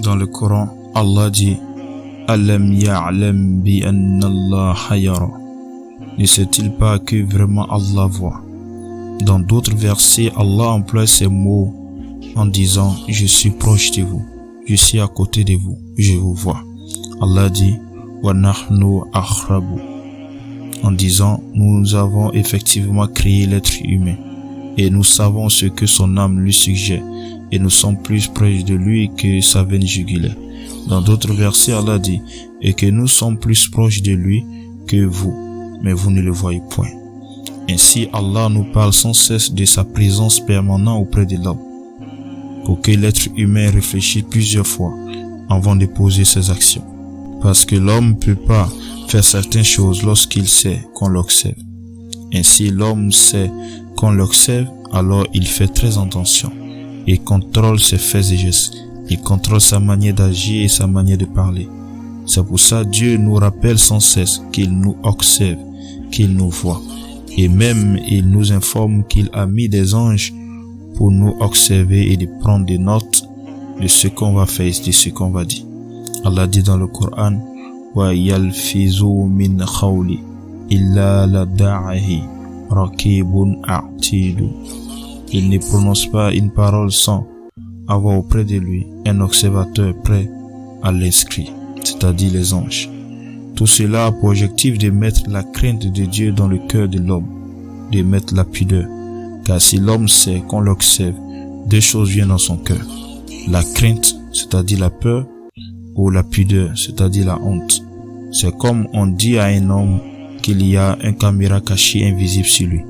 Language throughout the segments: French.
Dans le Coran, Allah dit Alam ya'lam bi anna Allah yara. Ne sait-il pas que vraiment Allah voit? Dans d'autres versets, Allah emploie ces mots en disant je suis proche de vous, je suis à côté de vous, je vous vois. Allah dit wa nahnu aqrabu, en disant nous avons effectivement créé l'être humain et nous savons ce que son âme lui suggère et nous sommes plus proches de lui que sa veine jugulaire. Dans d'autres versets, Allah dit et que nous sommes plus proches de lui que vous, mais vous ne le voyez point. Ainsi, Allah nous parle sans cesse de sa présence permanente auprès de l'homme, pour que l'être humain réfléchisse plusieurs fois avant de poser ses actions. Parce que l'homme ne peut pas faire certaines choses lorsqu'il sait qu'on l'observe. Ainsi, l'homme sait qu'on l'observe, alors il fait très attention. Il contrôle ses faits et gestes. Il contrôle sa manière d'agir et sa manière de parler. C'est pour ça Dieu nous rappelle sans cesse qu'il nous observe, qu'il nous voit. Et même il nous informe qu'il a mis des anges pour nous observer et de prendre des notes de ce qu'on va faire et de ce qu'on va dire. Allah dit dans le Coran wa yalfizu min khawli illa lada'ahi raqibun atidu. Il ne prononce pas une parole sans avoir auprès de lui un observateur prêt à l'inscrire, c'est-à-dire les anges. Tout cela a pour objectif de mettre la crainte de Dieu dans le cœur de l'homme, de mettre la pudeur. Car si l'homme sait qu'on l'observe, deux choses viennent dans son cœur. La crainte, c'est-à-dire la peur, ou la pudeur, c'est-à-dire la honte. C'est comme on dit à un homme qu'il y a une caméra cachée invisible sur lui,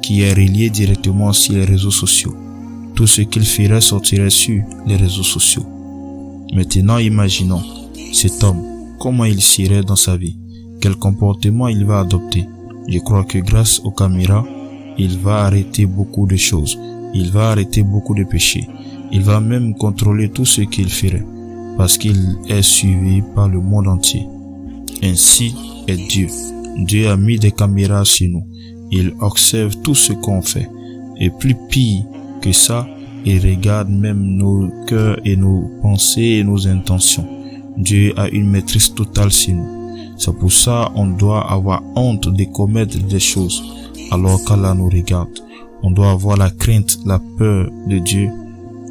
qui est reliée directement sur les réseaux sociaux. Tout ce qu'il ferait sortirait sur les réseaux sociaux. Maintenant, imaginons cet homme, comment il serait dans sa vie, quel comportement il va adopter. Je crois que grâce aux caméras, il va arrêter beaucoup de choses, il va arrêter beaucoup de péchés, il va même contrôler tout ce qu'il ferait, parce qu'il est suivi par le monde entier. Ainsi est Dieu. Dieu a mis des caméras sur nous, il observe tout ce qu'on fait, et plus pire que ça, il regarde même nos cœurs et nos pensées et nos intentions. Dieu a une maîtrise totale sur nous. C'est pour ça on doit avoir honte de commettre des choses alors qu'Allah nous regarde. On doit avoir la crainte, la peur de Dieu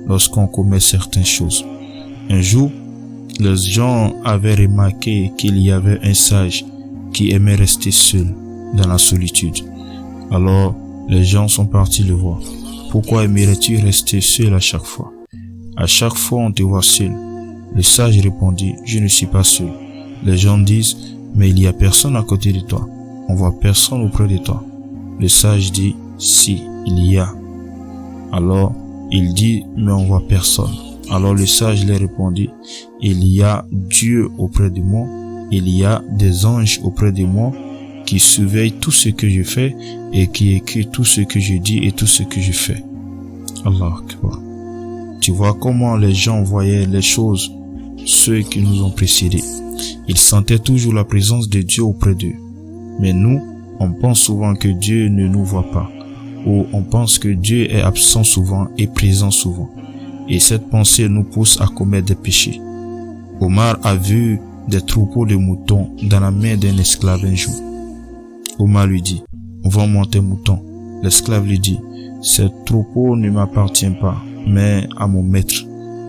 lorsqu'on commet certaines choses. Un jour, les gens avaient remarqué qu'il y avait un sage qui aimait rester seul dans la solitude. Alors, les gens sont partis le voir. Pourquoi aimerais-tu rester seul à chaque fois? À chaque fois on te voit seul. Le sage répondit, je ne suis pas seul. Les gens disent, mais il y a personne à côté de toi. On voit personne auprès de toi. Le sage dit, si, il y a. Alors, il dit, mais on voit personne. Alors le sage leur répondit, il y a Dieu auprès de moi, il y a des anges auprès de moi qui surveillent tout ce que je fais et qui écrit tout ce que je dis et tout ce que je fais. Allah Akbar. Tu vois comment les gens voyaient les choses, ceux qui nous ont précédés. Ils sentaient toujours la présence de Dieu auprès d'eux. Mais nous, on pense souvent que Dieu ne nous voit pas, ou on pense que Dieu est absent souvent et présent souvent. Et cette pensée nous pousse à commettre des péchés. Omar a vu des troupeaux de moutons dans la main d'un esclave un jour. Omar lui dit, vends-moi tes moutons. L'esclave lui dit, ces troupeaux ne m'appartiennent pas, mais à mon maître.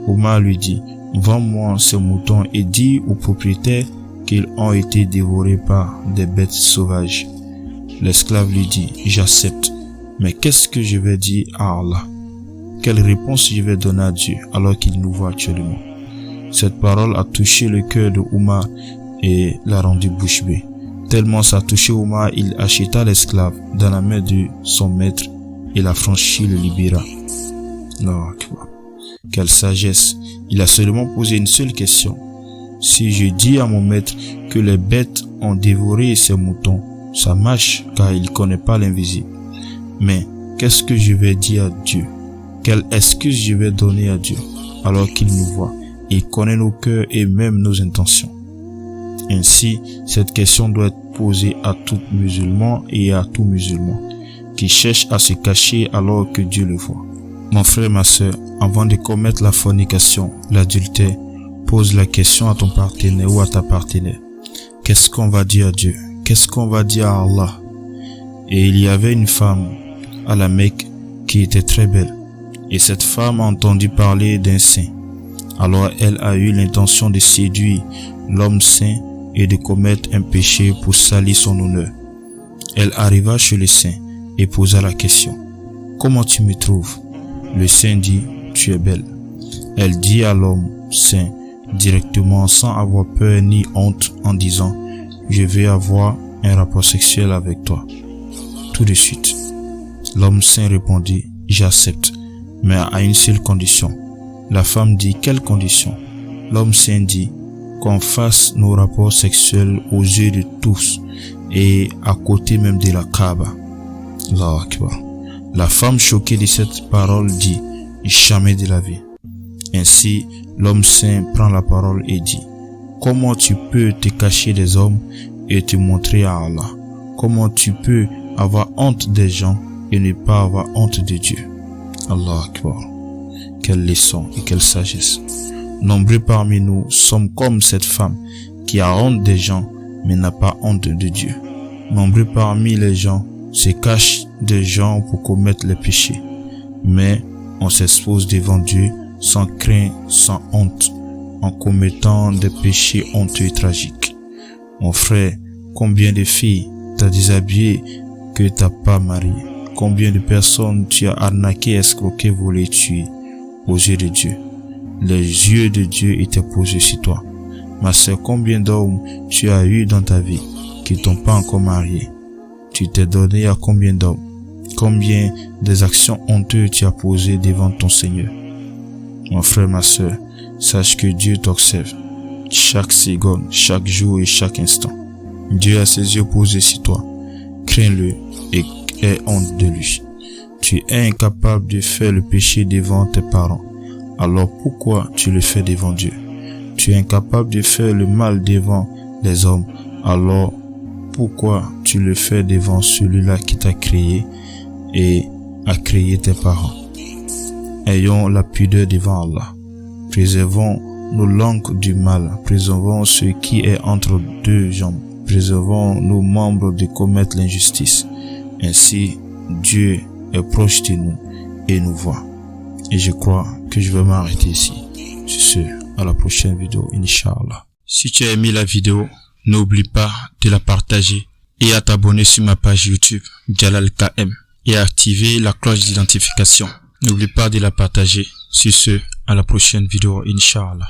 Omar lui dit, vends-moi ces moutons et dis aux propriétaires qu'ils ont été dévorés par des bêtes sauvages. L'esclave lui dit, j'accepte, mais qu'est-ce que je vais dire à Allah? Quelle réponse je vais donner à Dieu alors qu'il nous voit actuellement? Cette parole a touché le cœur de Omar et l'a rendu bouche bée. Tellement ça a touché Omar, il acheta l'esclave dans la main de son maître et l'affranchit, le libéra. Non, quelle sagesse! Il a seulement posé une seule question. Si je dis à mon maître que les bêtes ont dévoré ses moutons, ça marche car il connaît pas l'invisible. Mais qu'est-ce que je vais dire à Dieu? Quelle excuse je vais donner à Dieu alors qu'il nous voit? Il connaît nos cœurs et même nos intentions. Ainsi, cette question doit être posée à tout musulman et à tout musulman qui cherche à se cacher alors que Dieu le voit. Mon frère, ma sœur, avant de commettre la fornication, l'adultère, pose la question à ton partenaire ou à ta partenaire. Qu'est-ce qu'on va dire à Dieu? Qu'est-ce qu'on va dire à Allah? Et il y avait une femme à la Mecque qui était très belle. Et cette femme a entendu parler d'un saint. Alors elle a eu l'intention de séduire l'homme saint et de commettre un péché pour salir son honneur. Elle arriva chez le saint et posa la question. Comment tu me trouves? Le saint dit, tu es belle. Elle dit à l'homme saint directement sans avoir peur ni honte en disant, je vais avoir un rapport sexuel avec toi. Tout de suite. L'homme saint répondit, j'accepte, mais à une seule condition. La femme dit, quelle condition? L'homme saint dit, qu'on fasse nos rapports sexuels aux yeux de tous et à côté même de la Kaaba. Allahu Akbar. La femme choquée de cette parole dit, jamais de la vie. Ainsi, l'homme saint prend la parole et dit, comment tu peux te cacher des hommes et te montrer à Allah? Comment tu peux avoir honte des gens et ne pas avoir honte de Dieu? Allahu Akbar. Quelle leçon et quelle sagesse. Nombreux parmi nous sommes comme cette femme qui a honte des gens mais n'a pas honte de Dieu. Nombreux parmi les gens se cachent des gens pour commettre les péchés, mais on s'expose devant Dieu sans crainte, sans honte, en commettant des péchés honteux et tragiques. Mon frère, combien de filles t'as déshabillé que t'as pas marié? Combien de personnes tu as arnaqué, escroqué, volé, tué aux yeux de Dieu? Les yeux de Dieu étaient posés sur toi. Ma sœur, combien d'hommes tu as eu dans ta vie qui t'ont pas encore marié? Tu t'es donné à combien d'hommes? Combien des actions honteuses tu as posées devant ton Seigneur? Mon frère, ma sœur, sache que Dieu t'observe chaque seconde, chaque jour et chaque instant. Dieu a ses yeux posés sur toi. Crains-le et aie honte de lui. Tu es incapable de faire le péché devant tes parents. Alors pourquoi tu le fais devant Dieu? Tu es incapable de faire le mal devant les hommes. Alors pourquoi tu le fais devant celui-là qui t'a créé et a créé tes parents? Ayons la pudeur devant Allah. Préservons nos langues du mal. Préservons ce qui est entre deux jambes. Préservons nos membres de commettre l'injustice. Ainsi, Dieu est proche de nous et nous voit. Et je crois que je vais m'arrêter ici. Sur ce, à la prochaine vidéo, Inch'Allah. Si tu as aimé la vidéo, n'oublie pas de la partager et à t'abonner sur ma page YouTube, Jalal KM, et à activer la cloche d'identification. N'oublie pas de la partager. Sur ce, à la prochaine vidéo, Inch'Allah.